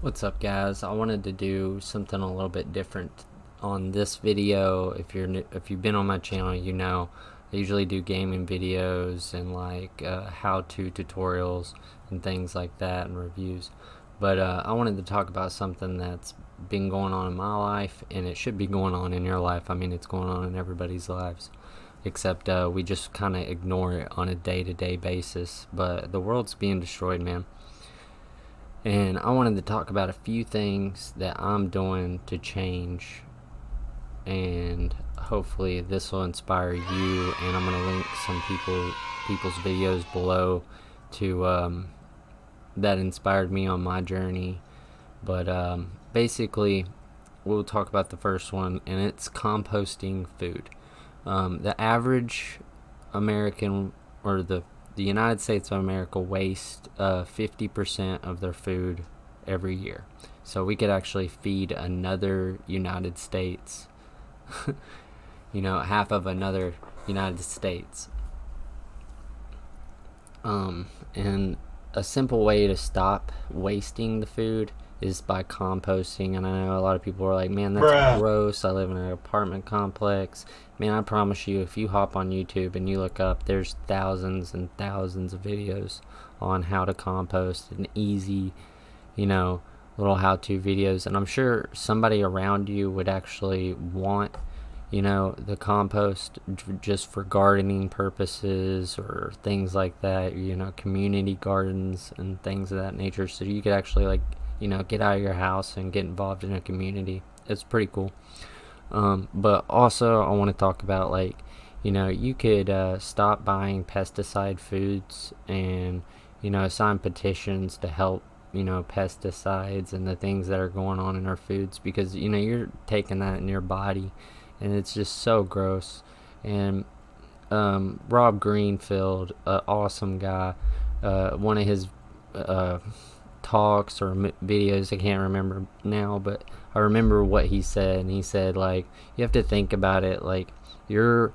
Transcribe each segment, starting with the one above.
What's up, guys? I wanted to do something a little bit different on this video. If you've been on my channel, you know I usually do gaming videos and like how-to tutorials and things like that and reviews. But I wanted to talk about something that's been going on in my life, and it should be going on in your life. I mean, it's going on in everybody's lives, except we just kind of ignore it on a day-to-day basis. But the world's being destroyed, man. And I wanted to talk about a few things that I'm doing to change, and hopefully this will inspire you. And I'm gonna link some people's videos below to that inspired me on my journey. But basically, we'll talk about the first one, and it's composting food. The average American, or the United States of America, waste 50% of their food every year. So we could actually feed another United States, half of another United States. And a simple way to stop wasting the food is by composting. And I know a lot of people are like, man, that's gross. I live in an apartment complex. Man, I promise you, if you hop on YouTube and you look up, there's thousands and thousands of videos on how to compost, and easy, little how-to videos. And I'm sure somebody around you would actually want the compost just for gardening purposes or things like that, community gardens and things of that nature. So you could actually get out of your house and get involved in a community. It's pretty cool. But also I want to talk about you could stop buying pesticide foods, and sign petitions to help pesticides and the things that are going on in our foods, because you're taking that in your body, and it's just so gross. And Rob Greenfield, awesome guy, one of his talks or videos, I can't remember now, but I remember what he said. And he said, you have to think about it, the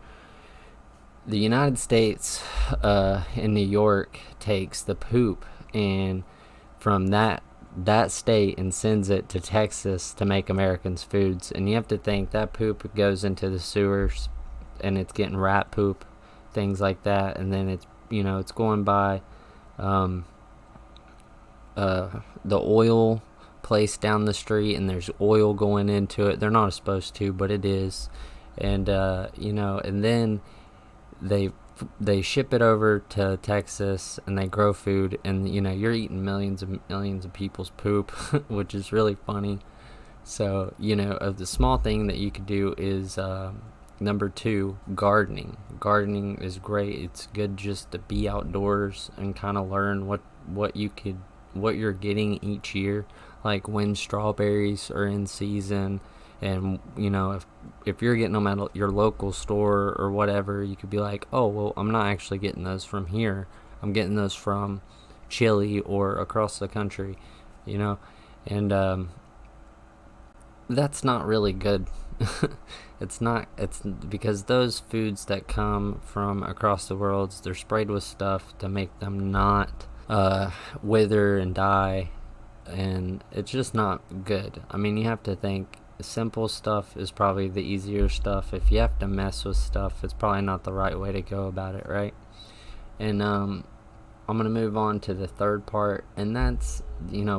United States in New York takes the poop and from that state and sends it to Texas to make Americans foods. And you have to think that poop goes into the sewers, and it's getting rat poop, things like that, and then it's going by the oil place down the street, and there's oil going into it. They're not supposed to, but it is. And and then they ship it over to Texas, and they grow food, and you're eating millions of people's poop, which is really funny. So the small thing that you could do is number 2, gardening. Gardening is great. It's good just to be outdoors and kind of learn what you're getting each year, like when strawberries are in season. And if you're getting them at your local store or whatever, you could be like, oh well, I'm not actually getting those from here, I'm getting those from Chile or across the country, and that's not really good. It's because those foods that come from across the world, they're sprayed with stuff to make them not wither and die, and it's just not good. I mean, you have to think simple stuff is probably the easier stuff. If you have to mess with stuff, it's probably not the right way to go about it, right? And I'm gonna move on to the third part, and that's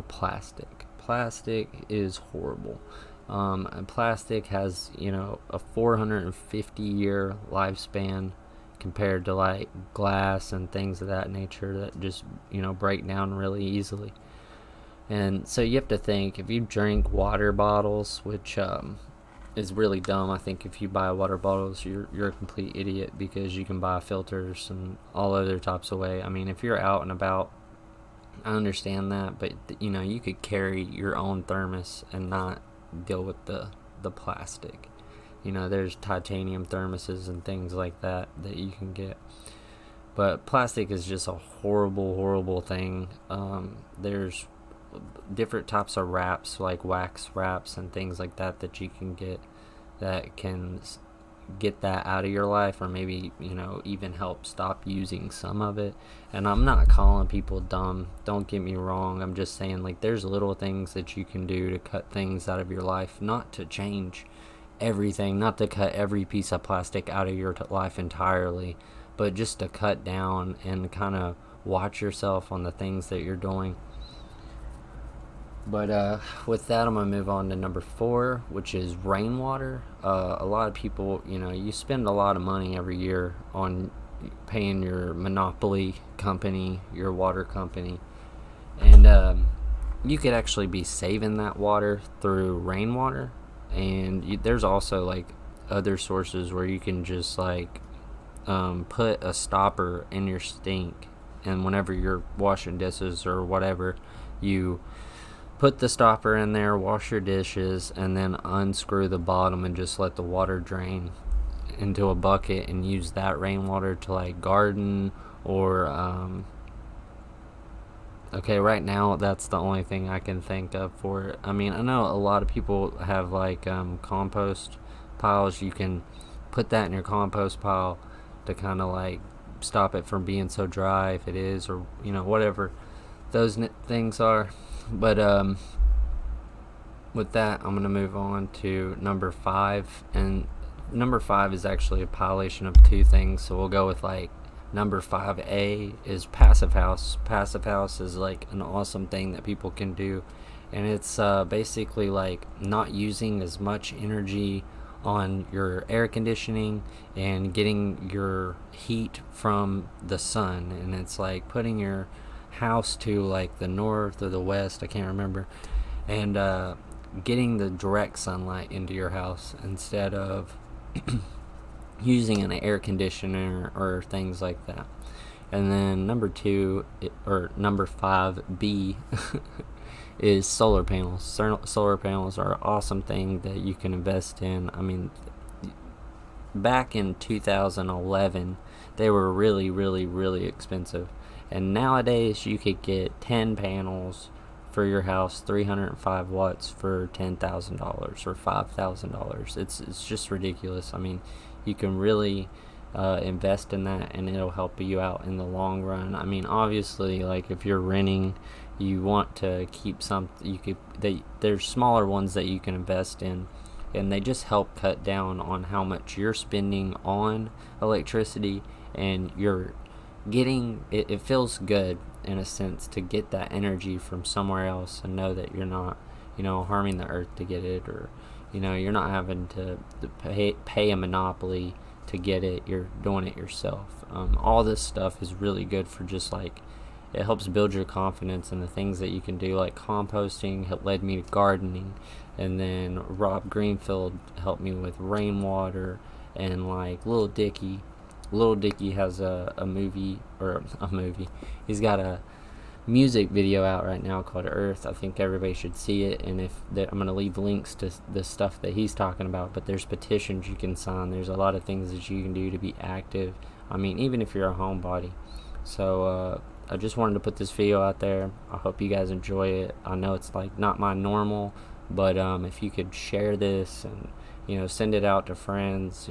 plastic. Plastic is horrible. And plastic has a 450-year lifespan compared to glass and things of that nature that just break down really easily. And so you have to think, if you drink water bottles, which is really dumb. I think if you buy water bottles, you're a complete idiot, because you can buy filters and all other types of way. I mean, if you're out and about, I understand that, but you could carry your own thermos and not deal with the plastic. There's titanium thermoses and things like that you can get. But plastic is just a horrible thing. There's different types of wraps, like wax wraps and things like that you can get, that can get that out of your life, or maybe, even help stop using some of it. And I'm not calling people dumb, don't get me wrong. I'm just saying, like, there's little things that you can do to cut things out of your life, not to change everything, not to cut every piece of plastic out of your life entirely, but just to cut down and kind of watch yourself on the things that you're doing. But with that, I'm going to move on to number 4, which is rainwater. A lot of people, you spend a lot of money every year on paying your monopoly company, your water company. And you could actually be saving that water through rainwater. And there's also, like, other sources where you can just, like, put a stopper in your sink. And whenever you're washing dishes or whatever, you put the stopper in there, wash your dishes, and then unscrew the bottom and just let the water drain into a bucket, and use that rainwater to, like, garden or okay, right now that's the only thing I can think of for it. I mean, I know a lot of people have, like, compost piles. You can put that in your compost pile to kind of, like, stop it from being so dry if it is, or whatever those things are. But with that, I'm going to move on to number 5. And number 5 is actually a compilation of 2 things. So we'll go with, like, number 5A is passive house. Passive house is, like, an awesome thing that people can do. And it's basically, like, not using as much energy on your air conditioning and getting your heat from the sun. And it's like putting your house to, like, the north or the west, I can't remember, and getting the direct sunlight into your house instead of using an air conditioner or things like that. And then number 5B is solar panels. Solar panels are an awesome thing that you can invest in. I mean, back in 2011, they were really, really, really expensive. And nowadays, you could get 10 panels for your house, 305 watts for $10,000 or $5,000. It's just ridiculous. I mean, you can really invest in that, and it'll help you out in the long run. I mean, obviously, like, if you're renting, you want to keep some. There's smaller ones that you can invest in, and they just help cut down on how much you're spending on electricity, and you're getting it. It feels good in a sense to get that energy from somewhere else and know that you're not, harming the earth to get it, or you're not having to pay a monopoly to get it. You're doing it yourself. All this stuff is really good for just, like, it helps build your confidence in the things that you can do. Like composting led me to gardening, and then Rob Greenfield helped me with rainwater, and, like, Lil Dicky has a movie. He's got a music video out right now called Earth. I think everybody should see it, and I'm going to leave links to the stuff that he's talking about. But there's petitions you can sign. There's a lot of things that you can do to be active. I mean, even if you're a homebody. So I just wanted to put this video out there. I hope you guys enjoy it. I know it's, like, not my normal, but if you could share this and send it out to friends,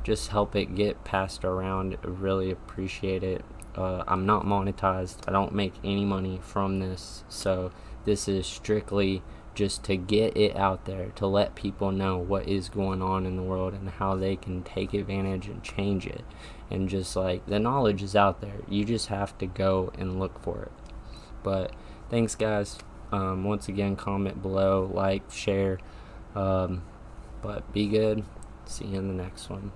just help it get passed around. I really appreciate it. I'm not monetized. I don't make any money from this, so this is strictly just to get it out there, to let people know what is going on in the world and how they can take advantage and change it. And just, like, the knowledge is out there. You just have to go and look for it. But thanks, guys. Once again, comment below, like, share. But be good. See you in the next one.